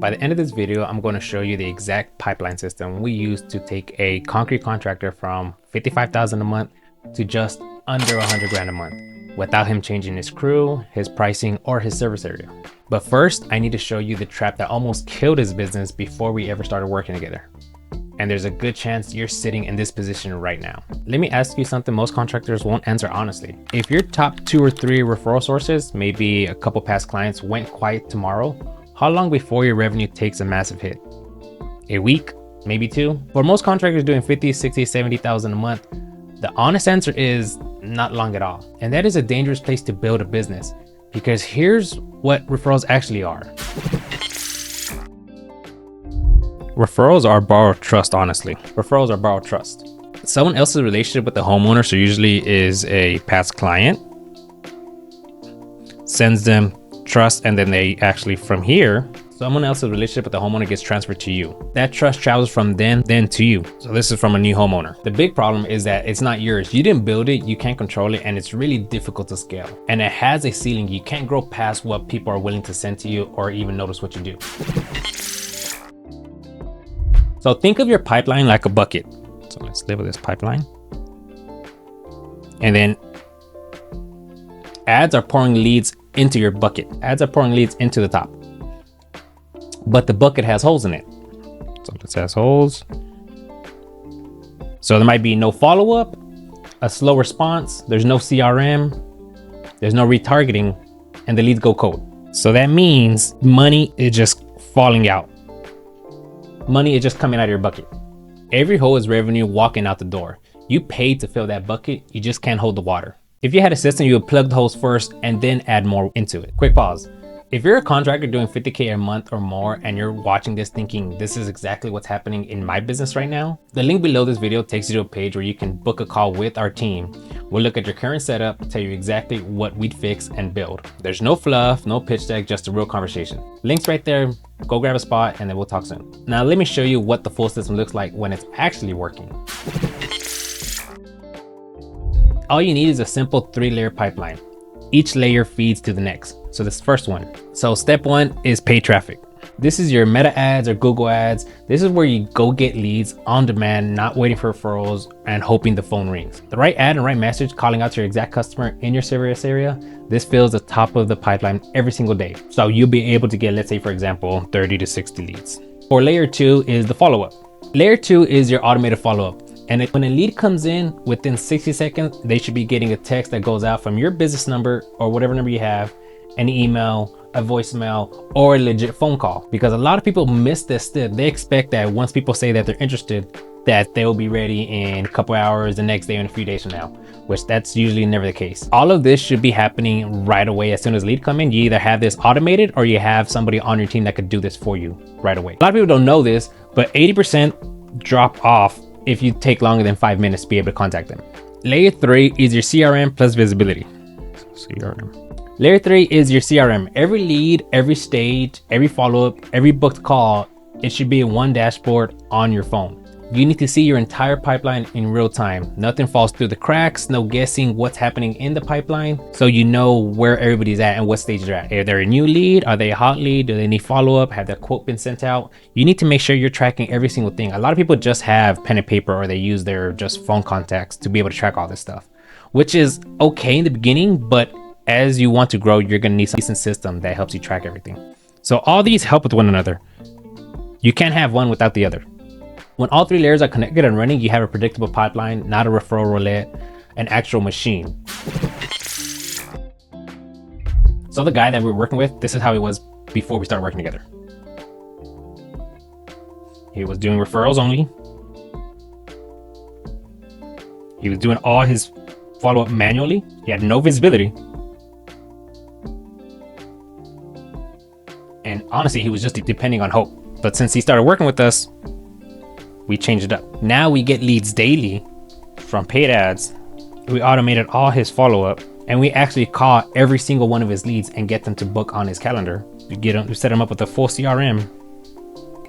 By the end of this video, I'm going to show you the exact pipeline system we use to take a concrete contractor from $55,000 a month to just under 100 grand a month without him changing his crew, his pricing, or his service area. But first, I need to show you the trap that almost killed his business before we ever started working together. And there's a good chance you're sitting in this position right now. Let me ask you something most contractors won't answer honestly. If your top 2 or 3 referral sources, maybe a couple past clients, went quiet tomorrow, how long before your revenue takes a massive hit? A week, maybe 2? For most contractors doing 50, 60, 70,000 a month, the honest answer is not long at all. And that is a dangerous place to build a business, because here's what referrals actually are. Referrals are borrowed trust, honestly. Referrals are borrowed trust. Someone else's relationship with the homeowner, so usually is a past client, sends them trust, and then they actually, from here, someone else's relationship with the homeowner gets transferred to you. That trust travels from them then to you. So this is from a new homeowner. The big problem is that it's not yours. You didn't build it, you can't control it, and it's really difficult to scale. And it has a ceiling. You can't grow past what people are willing to send to you or even notice what you do. So think of your pipeline like a bucket. So let's label this pipeline. And then ads are pouring leads into your bucket. Ads are pouring leads into the top. But the bucket has holes in it. So this has holes. So there might be no follow-up, a slow response, there's no CRM, there's no retargeting, and the leads go cold. So that means money is just falling out. Money is just coming out of your bucket. Every hole is revenue walking out the door. You paid to fill that bucket, you just can't hold the water. If you had a system, you would plug the holes first and then add more into it. Quick pause. If you're a contractor doing 50K a month or more and you're watching this thinking this is exactly what's happening in my business right now, the link below this video takes you to a page where you can book a call with our team. We'll look at your current setup, tell you exactly what we'd fix and build. There's no fluff, no pitch deck, just a real conversation. Link's right there. Go grab a spot and then we'll talk soon. Now let me show you what the full system looks like when it's actually working. All you need is a simple 3-layer pipeline. Each layer feeds to the next. So this first one. So step 1 is paid traffic. This is your Meta ads or Google ads. This is where you go get leads on demand, not waiting for referrals and hoping the phone rings. The right ad and right message calling out to your exact customer in your service area, this fills the top of the pipeline every single day. So you'll be able to get, let's say for example, 30 to 60 leads. For layer 2 is the follow-up. Layer 2 is your automated follow-up. And when a lead comes in, within 60 seconds, they should be getting a text that goes out from your business number or whatever number you have, an email, a voicemail, or a legit phone call. Because a lot of people miss this step. They expect that once people say that they're interested, that they will be ready in a couple hours, the next day, and a few days from now, which that's usually never the case. All of this should be happening right away. As soon as lead come in, you either have this automated or you have somebody on your team that could do this for you right away. A lot of people don't know this, but 80% drop off if you take longer than 5 minutes to be able to contact them. Layer 3 is your CRM plus visibility. CRM. Layer 3 is your CRM. Every lead, every stage, every follow-up, every booked call, it should be in one dashboard on your phone. You need to see your entire pipeline in real time. Nothing falls through the cracks, no guessing what's happening in the pipeline. So you know where everybody's at and what stage they're at. If they're a new lead, are they a hot lead? Do they need follow-up? Have their quote been sent out? You need to make sure you're tracking every single thing. A lot of people just have pen and paper or they use their just phone contacts to be able to track all this stuff, which is okay in the beginning, but as you want to grow, you're gonna need some decent system that helps you track everything. So all these help with one another. You can't have one without the other. When all 3 layers are connected and running, you have a predictable pipeline, not a referral roulette, an actual machine. So the guy that we're working with, this is how he was before we started working together. He was doing referrals only. He was doing all his follow-up manually. He had no visibility. And honestly, he was just depending on hope. But since he started working with us, we changed it up. Now we get leads daily from paid ads. We automated all his follow-up and we actually call every single one of his leads and get them to book on his calendar. We set him up with a full CRM.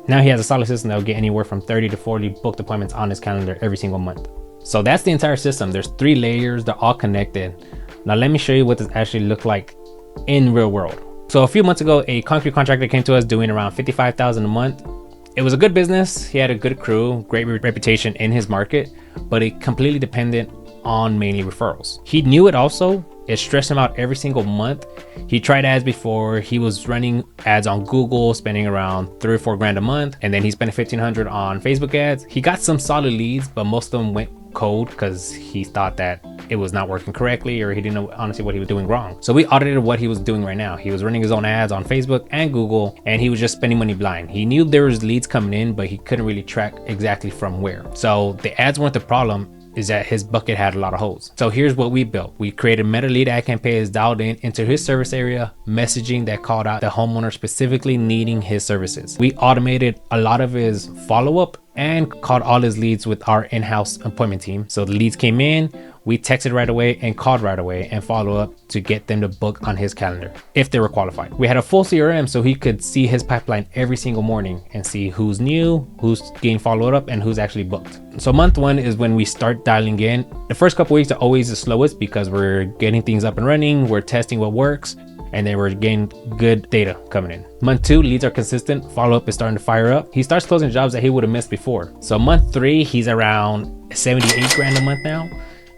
Now he has a solid system that will get anywhere from 30 to 40 booked appointments on his calendar every single month. So that's the entire system. There's 3 layers, they're all connected. Now let me show you what this actually looks like in real world. So a few months ago, a concrete contractor came to us doing around $55,000 a month. It was a good business. He had a good crew, great reputation in his market, but it completely dependent on mainly referrals. He knew it also. It stressed him out every single month. He tried ads before. He was running ads on Google, spending around $3 or $4 grand a month. And then he spent $1,500 on Facebook ads. He got some solid leads, but most of them went cold because he thought that it was not working correctly, or he didn't know honestly what he was doing wrong. So we audited what he was doing right now. He was running his own ads on Facebook and Google, and he was just spending money blind. He knew there was leads coming in, but he couldn't really track exactly from where. So the ads weren't the problem, is that his bucket had a lot of holes. So here's what we built. We created meta lead ad campaigns dialed in into his service area, messaging that called out the homeowner specifically needing his services. We automated a lot of his follow-up and called all his leads with our in-house appointment team. So the leads came in, we texted right away and called right away and follow up to get them to book on his calendar if they were qualified. We had a full CRM so he could see his pipeline every single morning and see who's new, who's getting followed up, and who's actually booked. So month one is when we start dialing in. The first couple weeks are always the slowest because we're getting things up and running, we're testing what works, and then we're getting good data coming in. Month two, leads are consistent, follow-up is starting to fire up. He starts closing jobs that he would have missed before. So month three, he's around 78 grand a month now.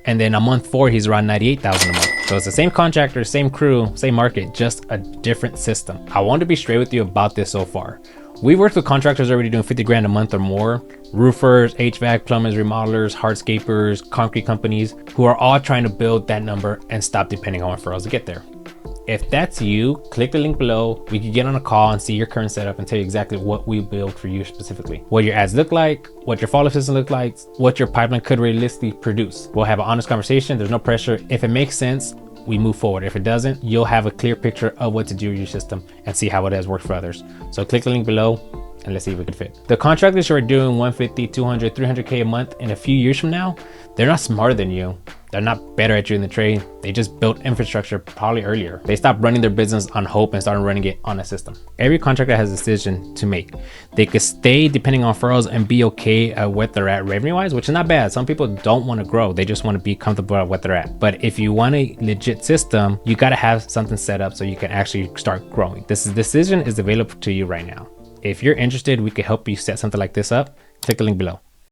And then on month four, he's around 98,000 a month. So it's the same contractor, same crew, same market, just a different system. I want to be straight with you about this so far. We've worked with contractors already doing 50 grand a month or more, roofers, HVAC, plumbers, remodelers, hardscapers, concrete companies, who are all trying to build that number and stop depending on referrals to get there. If that's you, click the link below. We can get on a call and see your current setup and tell you exactly what we build for you specifically. What your ads look like, what your follow-up system look like, what your pipeline could realistically produce. We'll have an honest conversation. There's no pressure. If it makes sense, we move forward. If it doesn't, you'll have a clear picture of what to do with your system and see how it has worked for others. So click the link below and let's see if we can fit. The contractors who are doing 150, 200, 300K a month in a few years from now, they're not smarter than you. They're not better at you in the trade. They just built infrastructure probably earlier. They stopped running their business on hope and started running it on a system. Every contractor has a decision to make. They could stay depending on referrals and be okay at what they're at revenue-wise, which is not bad. Some people don't want to grow. They just want to be comfortable at what they're at. But if you want a legit system, you got to have something set up so you can actually start growing. This decision is available to you right now. If you're interested, we can help you set something like this up. Click the link below.